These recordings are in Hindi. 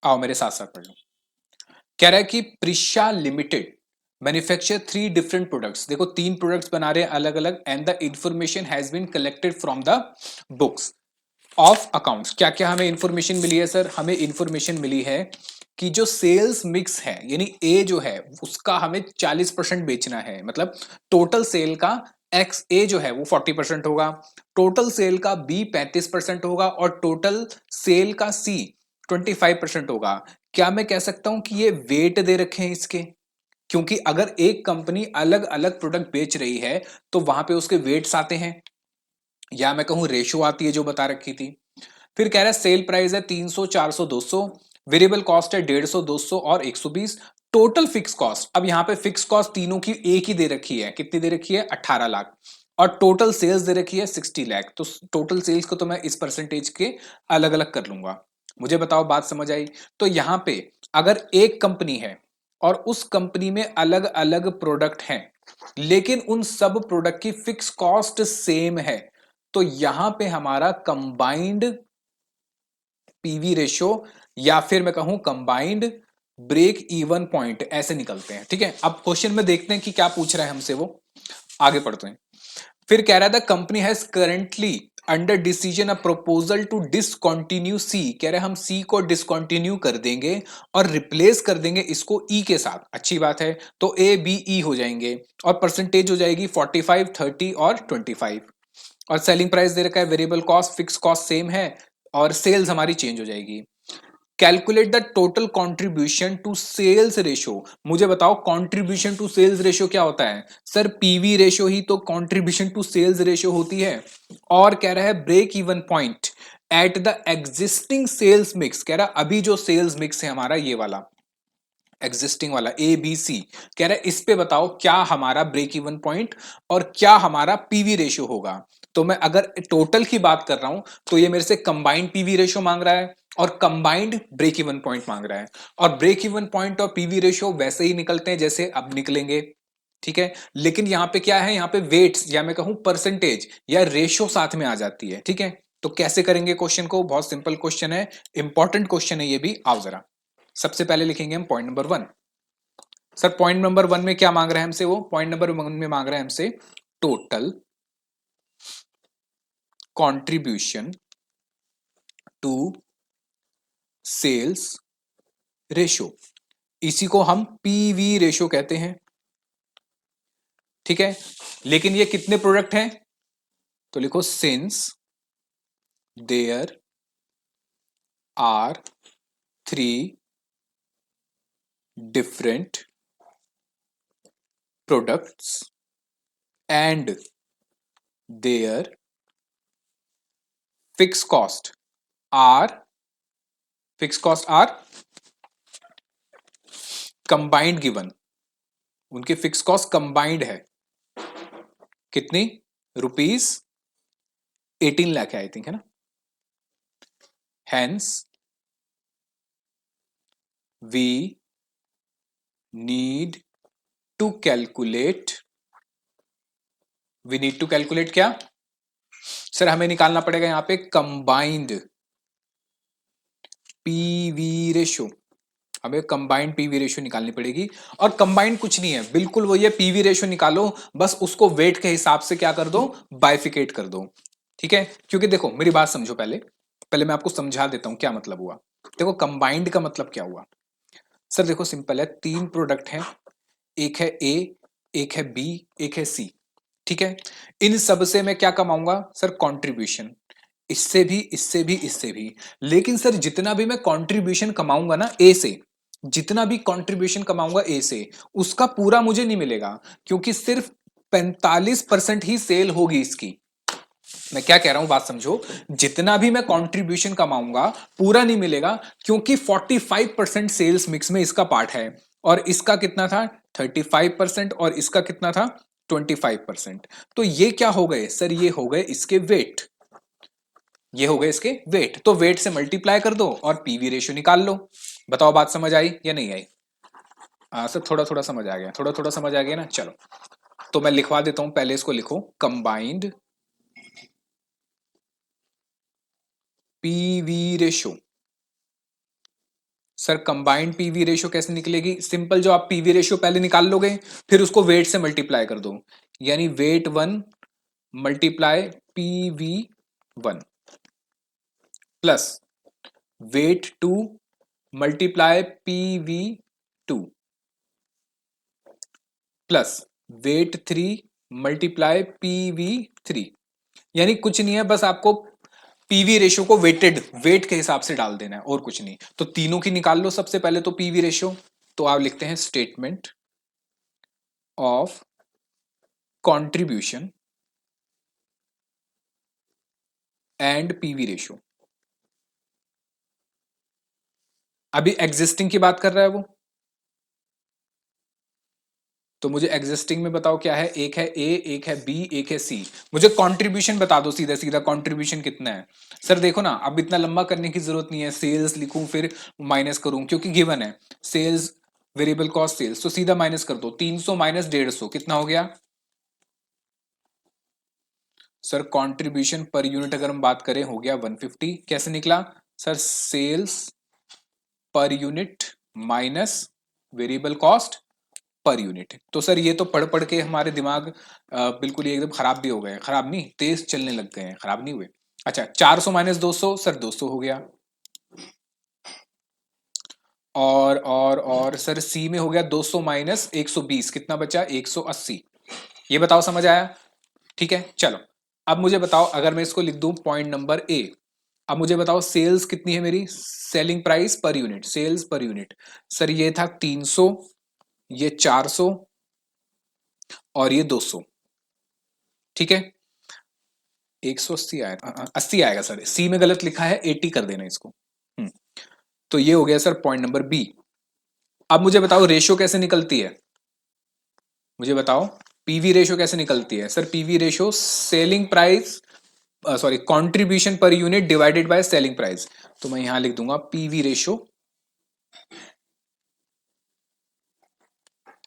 आओ मेरे साथ साथ पढ़ लो। कह रहा है कि Prisha limited manufacture 3 different products. देखो 3 प्रोडक्ट्स बना रहे हैं अलग अलग, and the information has been collected from the books of accounts. क्या क्या हमें इंफॉर्मेशन मिली है सर? हमें इंफॉर्मेशन मिली है कि जो सेल्स मिक्स है, यानी ए जो है उसका हमें 40% बेचना है, मतलब टोटल सेल का एक्स ए जो है वो 40% होगा, टोटल सेल का बी 35% होगा, और टोटल सेल का सी 25% होगा। क्या मैं कह सकता हूं कि ये वेट दे रखे हैं इसके? क्योंकि अगर एक कंपनी अलग अलग प्रोडक्ट बेच रही है तो वहां पे उसके वेट्स आते हैं, या मैं कहूं रेशो आती है जो बता रखी थी। फिर कह रहा है सेल प्राइस है 300, 400, 200, वेरिएबल कॉस्ट है 150, 200 और 120, टोटल फिक्स कॉस्ट। अब यहां पे फिक्स कॉस्ट तीनों की एक ही दे रखी है, कितनी दे रखी है? 18 लाख, और टोटल सेल्स दे रखी है 60 लाख। तो टोटल सेल्स को तो मैं इस परसेंटेज के अलग अलग कर लूंगा। मुझे बताओ बात समझ आई? तो यहां पे अगर एक कंपनी है और उस कंपनी में अलग अलग प्रोडक्ट हैं, लेकिन उन सब प्रोडक्ट की फिक्स कॉस्ट सेम है, तो यहां पे हमारा कंबाइंड पीवी रेशो, या फिर मैं कहूं कंबाइंड ब्रेक इवन पॉइंट, ऐसे निकलते हैं। ठीक है, अब क्वेश्चन में देखते हैं कि क्या पूछ रहा है हमसे वो। आगे पढ़ते हैं। फिर कह रहा था company has currently under decision a proposal to discontinue C. कह रहे हम सी को डिसकंटिन्यू कर देंगे और रिप्लेस कर देंगे इसको ई के साथ। अच्छी बात है, तो ए बी ई हो जाएंगे, और परसेंटेज हो जाएगी 45, 30 और 25। और सेलिंग प्राइस दे रखा है, variable cost fixed cost same है, और सेल्स हमारी चेंज हो जाएगी। Calculate the total contribution to sales ratio. मुझे बताओ कंट्रीब्यूशन टू सेल्स रेशो क्या होता है? सर पीवी रेशो ही तो कंट्रीब्यूशन टू सेल्स रेशो होती है। और कह रहा है break even point at the existing sales mix. कह रहा है अभी जो सेल्स मिक्स है हमारा, ये वाला एग्जिस्टिंग वाला ए बी सी, कह रहा है इस पे बताओ क्या हमारा ब्रेक इवन पॉइंट और क्या हमारा पीवी रेशियो होगा। तो मैं अगर टोटल की बात कर रहा हूं तो ये मेरे से कंबाइंड पीवी रेशियो मांग रहा है और कंबाइंड ब्रेक इवन पॉइंट मांग रहा है, और ब्रेक इवन पॉइंट और पीवी रेशियो वैसे ही निकलते हैं जैसे अब निकलेंगे। ठीक है, लेकिन यहां पे क्या है, यहां पे वेट्स या मैं कहूं परसेंटेज या रेशियो साथ में आ जाती है। ठीक है, तो कैसे करेंगे क्वेश्चन को? बहुत सिंपल क्वेश्चन है, इंपॉर्टेंट क्वेश्चन है ये भी। आओ जरा सबसे पहले लिखेंगे हम point number 1। Sir point number 1 में क्या मांग रहे हैं हमसे? वो पॉइंट नंबर 1 में मांग रहे हैं हमसे total contribution to sales ratio, इसी को हम पीवी रेशो कहते हैं। ठीक है, लेकिन ये कितने प्रोडक्ट हैं? तो लिखो since there are 3 different products and their fix cost are fix cost are combined given. उनकी फिक्स कॉस्ट कंबाइंड है कितनी? रुपीज 18 लाख है आई थिंक, है ना? Hence we need to calculate क्या? सर हमें निकालना पड़ेगा यहां पे कंबाइंड पीवी रेशो। हमें कंबाइंड पीवी रेशो निकालनी पड़ेगी, और कंबाइंड कुछ नहीं है, बिल्कुल वही है, पीवी रेशो निकालो, बस उसको वेट के हिसाब से क्या कर दो? बाइफिकेट कर दो। ठीक है, क्योंकि देखो मेरी बात समझो, पहले पहले मैं आपको समझा देता हूं क्या मतलब हुआ। देखो कंबाइंड का मतलब क्या हुआ। सर देखो सिंपल है, 3 प्रोडक्ट हैं, एक है ए, एक है बी, एक है सी। ठीक है, इन सब से मैं क्या कमाऊंगा? सर कंट्रीब्यूशन, इससे भी, इससे भी, इससे भी। लेकिन सर जितना भी मैं कंट्रीब्यूशन कमाऊंगा ना ए से, जितना भी कंट्रीब्यूशन कमाऊंगा ए से, उसका पूरा मुझे नहीं मिलेगा, क्योंकि सिर्फ 45% ही सेल होगी इसकी। मैं क्या कह रहा हूं बात समझो, जितना भी मैं कंट्रीब्यूशन कमाऊंगा पूरा नहीं मिलेगा, क्योंकि 45% सेल्स मिक्स में इसका पार्ट है, और इसका कितना था? 35%, और इसका कितना था? 25%। तो ये क्या हो गए सर? ये हो गए इसके वेट, ये हो गए इसके वेट। तो वेट से मल्टीप्लाई कर दो और पीवी रेशियो निकाल लो। बताओ बात समझ आई या नहीं आई? सर थोड़ा थोड़ा समझ आ गया, थोड़ा थोड़ा समझ आ गया ना? चलो, तो मैं लिखवा देता हूं, पहले इसको लिखो combined PV ratio sir combined PV ratio कैसे निकलेगी? सिंपल, जो आप पीवी रेशियो पहले निकाल लोगे, फिर उसको वेट से मल्टीप्लाई कर दो, यानी weight 1 multiply PV 1 plus weight 2 multiply PV 2 plus weight 3 multiply PV 3। यानी कुछ नहीं है, बस आपको पीवी रेशियो को वेट के हिसाब से डाल देना है, और कुछ नहीं। तो तीनों की निकाल लो सबसे पहले तो पीवी रेशियो। तो आप लिखते हैं statement of contribution and PV ratio. अभी एग्जिस्टिंग की बात कर रहा है वो, तो मुझे एग्जिस्टिंग में बताओ क्या है। एक है ए, एक है बी, एक है सी। मुझे कंट्रीब्यूशन बता दो सीधा सीधा, कंट्रीब्यूशन कितना है। सर देखो ना, अब इतना लंबा करने की जरूरत नहीं है, सेल्स लिखूं फिर माइनस करूं, क्योंकि गिवन है सेल्स वेरिएबल कॉस्ट सेल्स, तो सीधा माइनस कर दो। 300 माइनस 150 कितना हो गया? सर कंट्रीब्यूशन पर यूनिट अगर हम बात करें हो गया 150। कैसे निकला? Sir sales per unit minus variable cost per unit. तो सर ये तो पढ़ पढ़ के हमारे दिमाग बिल्कुल ही एकदम खराब भी हो गए। खराब नहीं, तेज चलने लग गए हैं, खराब नहीं हुए। अच्छा, 400 माइनस 200, सर 200 हो गया। और सर सी में हो गया 200 माइनस 120, कितना बचा? 180। ये बताओ समझ आया? ठीक है, चलो। अब मुझे बताओ, अगर मैं इसको लिख दूं पॉइंट नंबर ए, अब मुझे बताओ सेल्स कितनी है मेरी, selling price per unit, sales per unit. Sir ये था 300, ये 400 और ये 200। ठीक है, 180 आया, 80 आएगा सर। सी में गलत लिखा है, 80 कर देना इसको। तो ये हो गया सर पॉइंट नंबर बी। अब मुझे बताओ रेशियो कैसे निकलती है, मुझे बताओ पीवी रेशियो कैसे निकलती है। Sir PV ratio selling price, sorry contribution per unit divided by selling price. तो मैं यहां लिख दूंगा पीवी रेशियो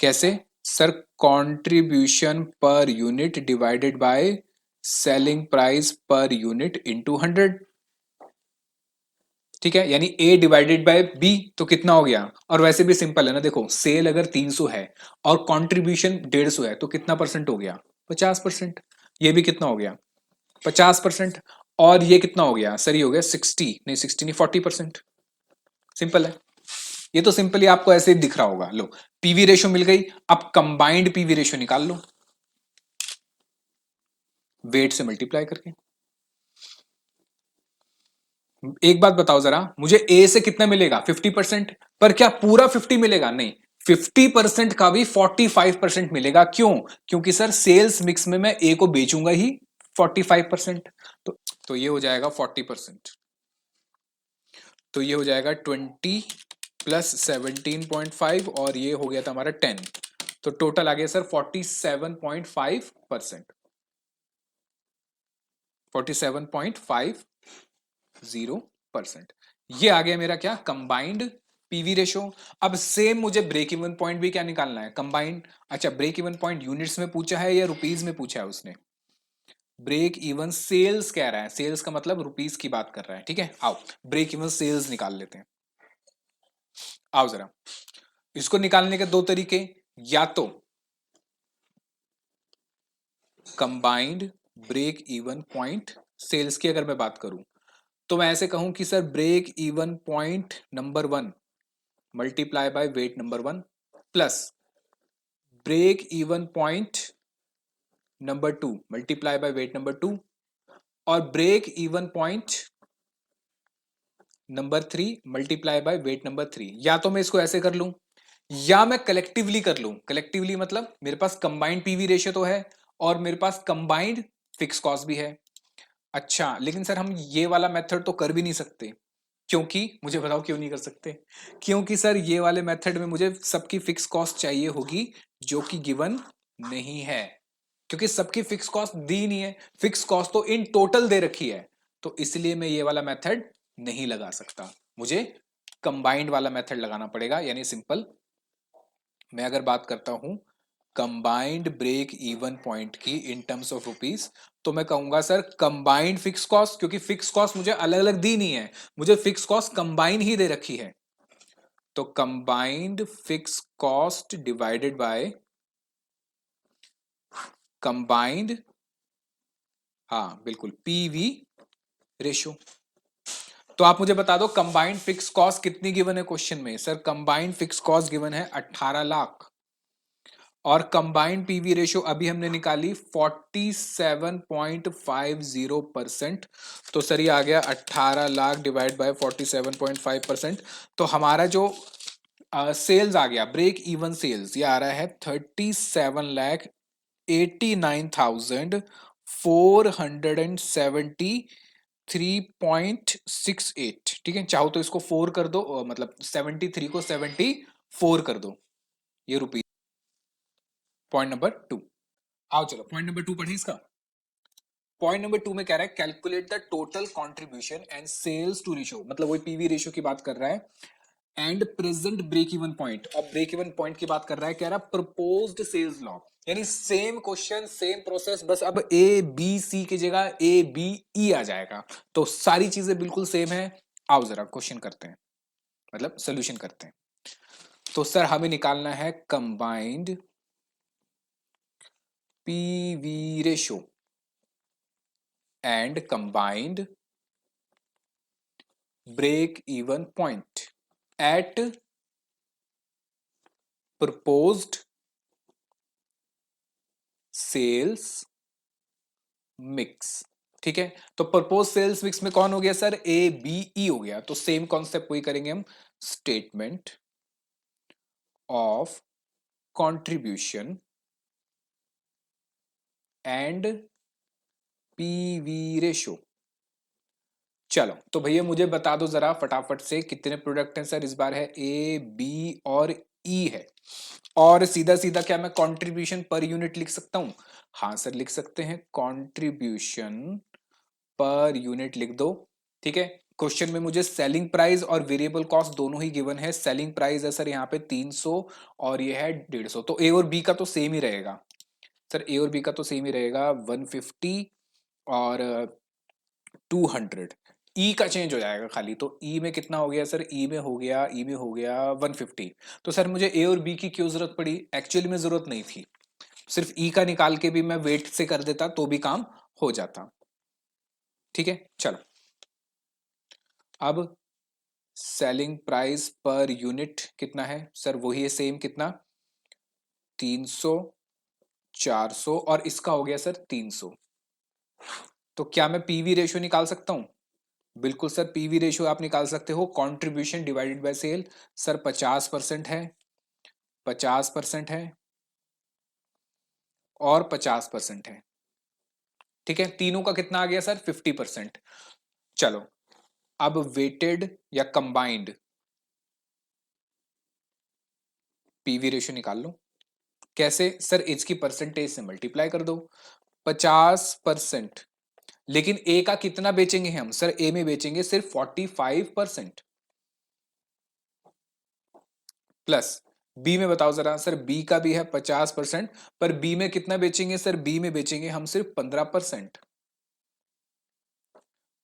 कैसे? Sir contribution per unit divided by selling price per unit into 100। ठीक है, यानी ए डिवाइडेड बाय बी, तो कितना हो गया? और वैसे भी सिंपल है ना, देखो सेल अगर 300 है और कंट्रीब्यूशन 150 है, तो कितना परसेंट हो गया? 50%। ये भी कितना हो गया? 50%। और ये कितना हो गया सर? ये हो गया 60, नहीं 60 नहीं, 40%। सिंपल है। ये तो सिंपली आपको ऐसे ही दिख रहा होगा। लो, पीवी रेशियो मिल गई। अब कंबाइंड पीवी रेशियो निकाल लो वेट से मल्टीप्लाई करके। एक बात बताओ जरा, मुझे ए से कितना मिलेगा? 50%। पर क्या पूरा 50 मिलेगा? नहीं, 50% का भी 45% मिलेगा। क्यों? क्योंकि सर सेल्स मिक्स में मैं ए को बेचूंगा ही 45%। तो ये हो जाएगा 40%। तो ये हो जाएगा 20 प्लस 17.5 और ये हो गया था हमारा 10। तो टोटल आ गया सर 47.5%। 47.50%। ये आ गया मेरा क्या? Combined PV ratio. अब सेम मुझे ब्रेक इवन पॉइंट भी क्या निकालना है? कंबाइंड। अच्छा, ब्रेक इवन पॉइंट यूनिट्स में पूछा है या रुपीज में पूछा है उसने? ब्रेक इवन सेल्स कह रहा है, सेल्स का मतलब रुपीज की बात कर रहा है। ठीक है, आओ ब्रेक इवन सेल्स निकाल लेते हैं। आओ जरा, इसको निकालने के दो तरीके, या तो combined break even point sales की अगर मैं बात करूं, तो मैं ऐसे कहूं कि sir break even point number 1 multiply by weight number 1 plus break even point number 2 multiply by weight number 2 और break even point number 3 multiply by weight number 3। या तो मैं इसको ऐसे कर लूं, या मैं कलेक्टिवली कर लूं। कलेक्टिवली मतलब मेरे पास कंबाइंड पीवी रेशियो तो है और मेरे पास कंबाइंड फिक्स कॉस्ट भी है। अच्छा, लेकिन सर हम ये वाला मेथड तो कर भी नहीं सकते। क्योंकि मुझे बताओ क्यों नहीं कर सकते? क्योंकि सर ये वाले मेथड में मुझे सबकी फिक्स कॉस्ट चाहिए होगी, जो कि गिवन नहीं है। क्योंकि सबकी फिक्स कॉस्ट दी नहीं है, फिक्स कॉस्ट तो इन टोटल दे रखी है। तो इसलिए मैं ये वाला मेथड नहीं लगा सकता, मुझे कंबाइंड वाला मेथड लगाना पड़ेगा। यानी सिंपल, मैं अगर बात करता हूं कंबाइंड ब्रेक इवन पॉइंट की इन टर्म्स ऑफ रुपीस, तो मैं कहूंगा सर कंबाइंड फिक्स कॉस्ट, क्योंकि फिक्स कॉस्ट मुझे अलग अलग दी नहीं है, मुझे फिक्स कॉस्ट कंबाइन ही दे रखी है। तो combined fix cost divided by combined, हाँ बिल्कुल, पीवी रेशियो। तो आप मुझे बता दो कंबाइंड फिक्स कॉस्ट कितनी गिवन है क्वेश्चन में? Sir combined fix cost given है 18 लाख, और कंबाइंड पीवी रेशियो अभी हमने निकाली 47.50%। तो सर ये आ गया 18 लाख डिवाइड बाय 47.5%। तो हमारा जो सेल्स आ गया, ब्रेक इवन सेल्स, ये आ रहा है 37,89,473.68। ठीक है, चाहो तो इसको 4 कर दो, मतलब 73 को 74 कर दो, ये रुपीज। Point number 2। आओ चलो पॉइंट नंबर 2 पढ़े इसका। पॉइंट नंबर 2 में कह रहा है calculate the total contribution and sales to ratio, मतलब वही पीवी रेशियो की बात कर रहा है, and present break even point. अब ब्रेक इवन पॉइंट की बात कर रहा है, कह रहा है प्रपोज्ड सेल्स लॉ, यानी सेम क्वेश्चन सेम प्रोसेस, बस अब ए बी सी की जगह ए बी ई आ जाएगा। तो सारी चीजें बिल्कुल सेम है। आओ जरा क्वेश्चन करते हैं, मतलब सोल्यूशन करते हैं। तो सर हमें निकालना है combined PV ratio and combined break even point at proposed sales mix। ठीक है, तो प्रपोज सेल्स मिक्स में कौन हो गया सर? ए बी ई हो गया। तो सेम कॉन्सेप्ट वही करेंगे हम, statement of contribution and PV ratio. चलो तो भैया मुझे बता दो जरा फटाफट से कितने प्रोडक्ट हैं सर? इस बार है ए बी और ई है, और सीधा सीधा क्या मैं कंट्रीब्यूशन पर यूनिट लिख सकता हूं? हाँ सर लिख सकते हैं, कंट्रीब्यूशन पर यूनिट लिख दो। ठीक है, क्वेश्चन में मुझे सेलिंग प्राइस और वेरिएबल कॉस्ट दोनों ही गिवन है। सेलिंग प्राइस है सर यहाँ पे 300 और ये है 150, तो ए और बी का तो सेम ही रहेगा सर, ए और बी का तो सेम ही रहेगा, 150 और 200। ई का चेंज हो जाएगा खाली, तो ई में कितना हो गया सर? ई में हो गया 150। तो सर मुझे ए और बी की क्यों जरूरत पड़ी? एक्चुअली में जरूरत नहीं थी, सिर्फ ई का निकाल के भी मैं वेट से कर देता तो भी काम हो जाता। ठीक है चलो, अब सेलिंग प्राइस पर यूनिट कितना है सर? वही है सेम, कितना? 300, 400, और इसका हो गया सर 300। तो क्या मैं पीवी रेशियो निकाल सकता हूं? बिल्कुल सर, पीवी रेशियो आप निकाल सकते हो, contribution divided by sale. Sir 50% है, 50% है, और 50% है। ठीक है, तीनों का कितना आ गया सर? 50%। चलो अब वेटेड या कंबाइंड पीवी रेशियो निकाल लो। कैसे सर? एज की परसेंटेज से मल्टीप्लाई कर दो। 50%, लेकिन ए का कितना बेचेंगे हम सर? ए में बेचेंगे सिर्फ 45%। प्लस बी में बताओ जरा सर, बी का भी है 50%, पर बी में कितना बेचेंगे सर? बी में बेचेंगे हम सिर्फ 15%।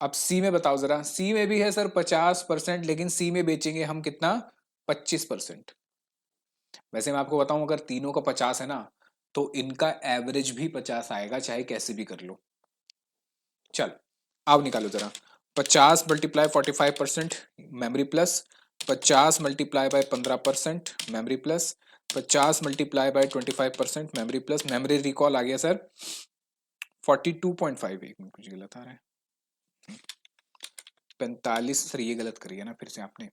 अब सी में बताओ जरा, सी में भी है सर 50%, लेकिन सी में बेचेंगे हम कितना? 25%। वैसे मैं आपको बताऊं, अगर तीनों का 50 है ना, तो इनका एवरेज भी 50 आएगा, चाहे कैसे भी कर लो। चल अब निकालो जरा, 50 × 45% memory plus, 50 × 15% memory plus, 50 × 25% memory plus. Memory recall आ गया सर 42.5। एक मिनट, कुछ गलत आ रहा है, 45 सर, ये गलत करिए ना फिर से आपने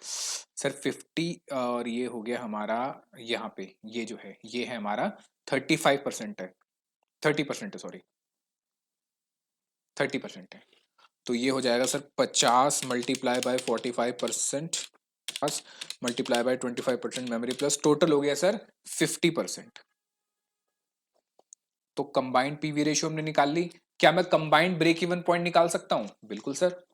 सर, 50 और ये हो गया हमारा, यहाँ पे ये जो है ये है हमारा 35% है, 30% है सॉरी, 30% है। तो ये हो जाएगा सर 50 × 45%, 50 × 25% मेमोरी प्लस, टोटल हो गया सर 50%। तो कंबाइंड पीवी रेशियो हमने निकाल ली। क्या मैं कंबाइंड ब्रेक इवन पॉइंट निकाल सकता हूं? बिल्कुल सर,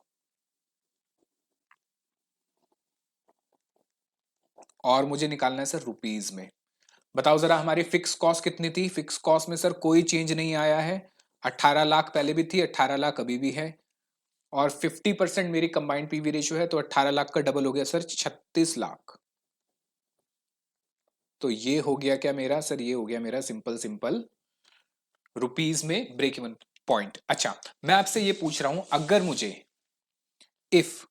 और मुझे निकालना है सर रुपीज में। बताओ जरा हमारी फिक्स कॉस्ट कितनी थी? फिक्स कॉस्ट में सर कोई चेंज नहीं आया है, 18 लाख पहले भी थी, 18 लाख अभी भी है, और 50% मेरी कंबाइंड पीवी रेशियो है, तो 18 लाख का डबल हो गया सर 36 लाख। तो ये हो गया क्या मेरा सर, ये हो गया मेरा सिंपल सिंपल रुपीज में ब्रेक इवन पॉइंट। अच्छा, मैं आपसे ये पूछ रहा हूं, इफ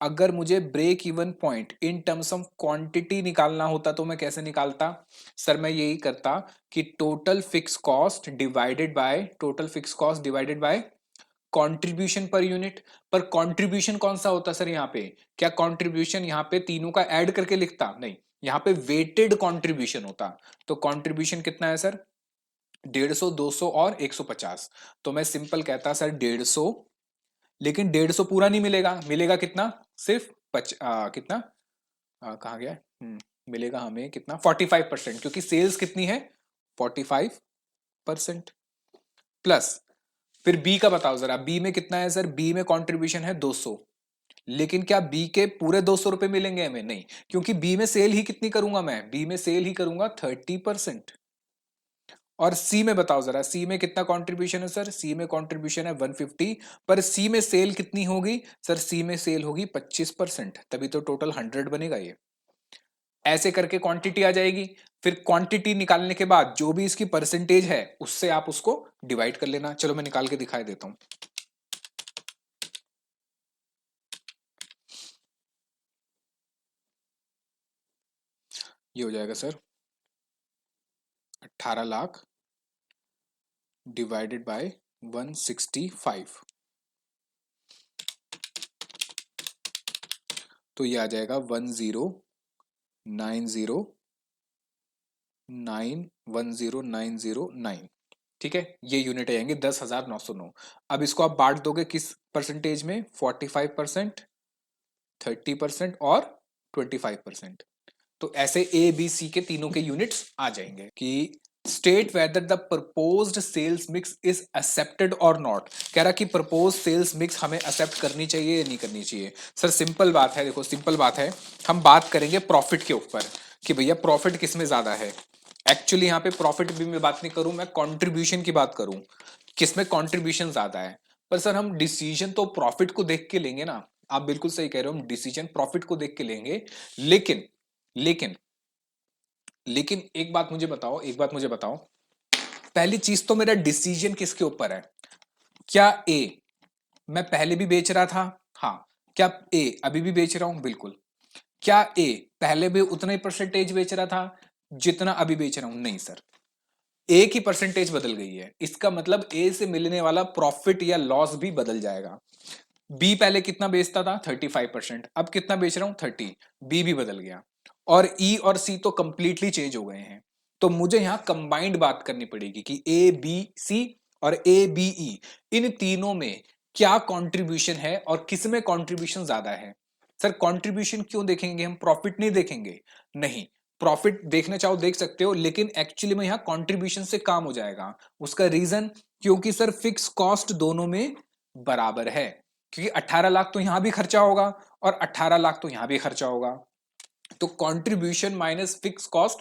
अगर मुझे break even point in terms of quantity निकालना होता तो मैं कैसे निकालता सर? मैं यही करता कि total fix cost divided by contribution per unit. पर कंट्रीब्यूशन कौन सा होता सर यहाँ पे? क्या कंट्रीब्यूशन यहाँ पे तीनों का ऐड करके लिखता? नहीं, यहाँ पे वेटेड कंट्रीब्यूशन होता। तो कंट्रीब्यूशन कितना है सर? 150, 200 और 150। तो मैं सिंपल कहता सर 150, लेकिन 150 पूरा नहीं मिलेगा, मिलेगा कितना? सिर्फ कितना कहाँ गया? मिलेगा हमें कितना? 45%, क्योंकि सेल्स कितनी है? 45%। प्लस फिर बी का बताओ जरा, बी में कितना है सर? बी में कंट्रीब्यूशन है 200, लेकिन क्या बी के पूरे 200 रुपए मिलेंगे हमें? नहीं, क्योंकि बी में सेल ही कितनी करूंगा मैं? बी में सेल ही करूंगा 30%। और सी में बताओ जरा, सी में कितना कंट्रीब्यूशन है सर? सी में कंट्रीब्यूशन है 150, पर सी में सेल कितनी होगी सर? सी में सेल होगी 25%, तभी तो टोटल 100 बनेगा ये। ऐसे करके क्वांटिटी आ जाएगी। फिर क्वांटिटी निकालने के बाद जो भी इसकी परसेंटेज है उससे आप उसको डिवाइड कर लेना। चलो मैं निकाल के दिखाई देता हूं। ये हो जाएगा सर 18 लाख डिवाइडेड बाय 165, तो ये आ जाएगा 1090909। ठीक है, ये यूनिट आएंगे 10,909। अब इसको आप बांट दोगे किस परसेंटेज में? 45%, 30% और 25%। तो ऐसे ए बी सी के तीनों के यूनिट्स आ जाएंगे कि state whether the proposed sales mix is accepted और नॉट। कह रहा कि प्रपोज सेल्स मिक्स हमें एक्सेप्ट करनी चाहिए या नहीं करनी चाहिए। सर सिंपल बात है, देखो सिंपल बात है, हम बात करेंगे प्रॉफिट के ऊपर कि भैया प्रॉफिट किस में ज्यादा है। एक्चुअली यहाँ पे प्रॉफिट भी मैं बात नहीं करूं, मैं कंट्रीब्यूशन की बात करूं, किसमें कंट्रीब्यूशन ज्यादा है। पर सर हम डिसीजन तो प्रॉफिट को देख के लेंगे ना। आप बिल्कुल सही कह रहे हो, हम डिसीजन प्रॉफिट को देख के लेंगे। लेकिन लेकिन लेकिन एक बात मुझे बताओ, पहली चीज तो मेरा डिसीजन किसके ऊपर है? क्या ए मैं पहले भी बेच रहा था? हाँ। क्या ए अभी भी बेच रहा हूं? बिल्कुल। क्या ए पहले भी उतना ही परसेंटेज बेच रहा था जितना अभी बेच रहा हूं? नहीं सर, ए की परसेंटेज बदल गई है। इसका मतलब ए से मिलने वाला प्रॉफिट या लॉस भी बदल जाएगा। बी पहले कितना बेचता था? 35%, अब कितना बेच रहा हूं? 30। बी भी बदल गया। और ई और सी तो कंप्लीटली चेंज हो गए हैं। तो मुझे यहां कंबाइंड बात करनी पड़ेगी कि ए बी सी और ए बी ई, इन तीनों में क्या कंट्रीब्यूशन है और किस में कंट्रीब्यूशन ज्यादा है। सर कंट्रीब्यूशन क्यों देखेंगे हम, प्रॉफिट नहीं देखेंगे? नहीं, प्रॉफिट देखना चाहो देख सकते हो, लेकिन एक्चुअली में यहां कंट्रीब्यूशन से काम हो जाएगा। उसका रीजन, क्योंकि सर फिक्स कॉस्ट दोनों में बराबर है। क्योंकि 18 लाख तो यहां भी खर्चा होगा और 18 लाख तो यहां भी खर्चा होगा। तो contribution minus fix cost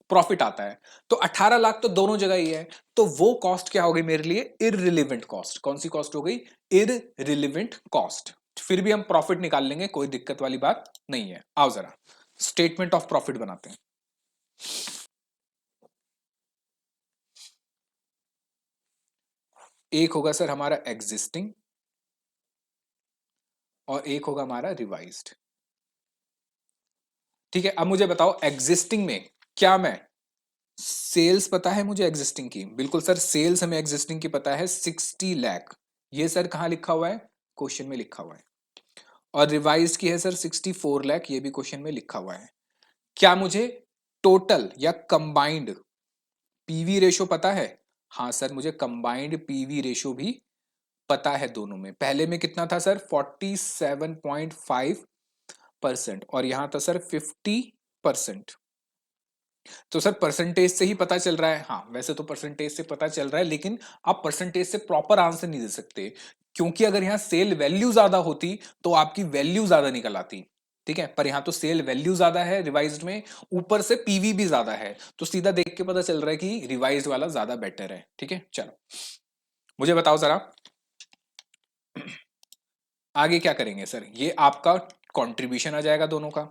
profit आता है। तो 18 लाख तो दोनों जगह ही है। तो वो कॉस्ट क्या हो गई मेरे लिए? Irrelevant cost. कौन सी कॉस्ट हो गई? Irrelevant cost. फिर भी हम प्रॉफिट निकाल लेंगे, कोई दिक्कत वाली बात नहीं है। आओ जरा स्टेटमेंट ऑफ प्रॉफिट बनाते हैं। एक होगा सर हमारा एग्जिस्टिंग और एक होगा हमारा रिवाइज्ड। ठीक है, अब मुझे बताओ एग्जिस्टिंग में क्या मैं सेल्स पता है मुझे एग्जिस्टिंग की? बिल्कुल सर, सेल्स हमें एग्जिस्टिंग की पता है 60 लाख। ये सर कहां लिखा हुआ है? क्वेश्चन में लिखा हुआ है। और रिवाइज की है सर 64 लाख, ये भी क्वेश्चन में लिखा हुआ है। क्या मुझे टोटल या कंबाइंड पीवी रेशो पता है? हाँ सर, मुझे कंबाइंड पीवी रेशो भी पता है दोनों में। पहले में कितना था सर? 47.5% और यहां था सर 50%। तो सर परसेंटेज से ही पता चल रहा है। हाँ वैसे तो परसेंटेज से पता चल रहा है, लेकिन आप परसेंटेज से प्रॉपर आंसर नहीं दे सकते, क्योंकि अगर यहां सेल वैल्यू ज्यादा होती तो आपकी वैल्यू ज्यादा निकल आती। ठीक है, पर यहां तो सेल वैल्यू ज्यादा है रिवाइज्ड में, ऊपर से पीवी भी ज्यादा है, तो सीधा देख के पता चल रहा है कि रिवाइज्ड वाला ज्यादा बेटर है। ठीक है, चलो मुझे बताओ जरा, आगे क्या करेंगे सर, ये आपका कंट्रीब्यूशन आ जाएगा दोनों का,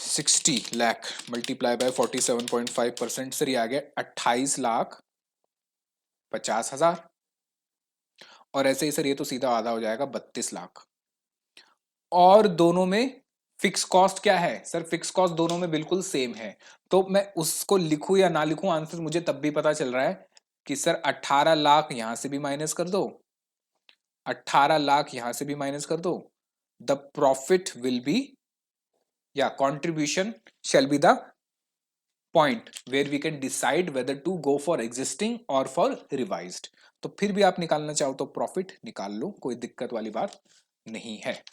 60 लाख मल्टीप्लाई बाय 47.5%, सर ये आ गया 28,50,000। और ऐसे ही सर ये तो सीधा आधा हो जाएगा 32 लाख। और दोनों में फिक्स कॉस्ट क्या है सर, फिक्स कॉस्ट दोनों में बिल्कुल सेम है। तो मैं उसको लिखूं या ना लिखूं, आंसर मुझे तब भी पता चल रहा है कि सर 18 लाख यहां से भी माइनस कर दो, 18 लाख यहां से भी माइनस कर दो, द प्रॉफिट विल बी, या contribution shall be the point where we can decide whether to go for existing और फॉर रिवाइज्ड। तो फिर भी आप निकालना चाहो तो प्रॉफिट निकाल लो, कोई दिक्कत वाली बात नहीं है।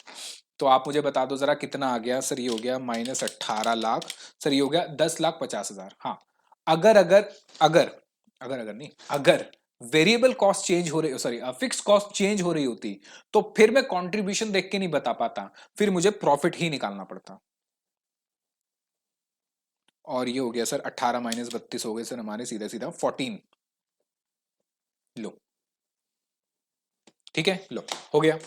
तो आप मुझे बता दो जरा कितना आ गया सर, ये हो गया -18 लाख, सर ये हो गया 10,50,000। हाँ, अगर अगर अगर अगर अगर नहीं, अगर वेरिएबल कॉस्ट चेंज हो रही, सॉरी फिक्स कॉस्ट चेंज हो रही होती, तो फिर मैं कंट्रीब्यूशन देख के नहीं बता पाता, फिर मुझे प्रॉफिट ही निकालना पड़ता। और ये हो गया सर 18 माइनस 32 हो गए सर हमारे सीधा सीधा 14। लो, ठीक है, लो, हो गया।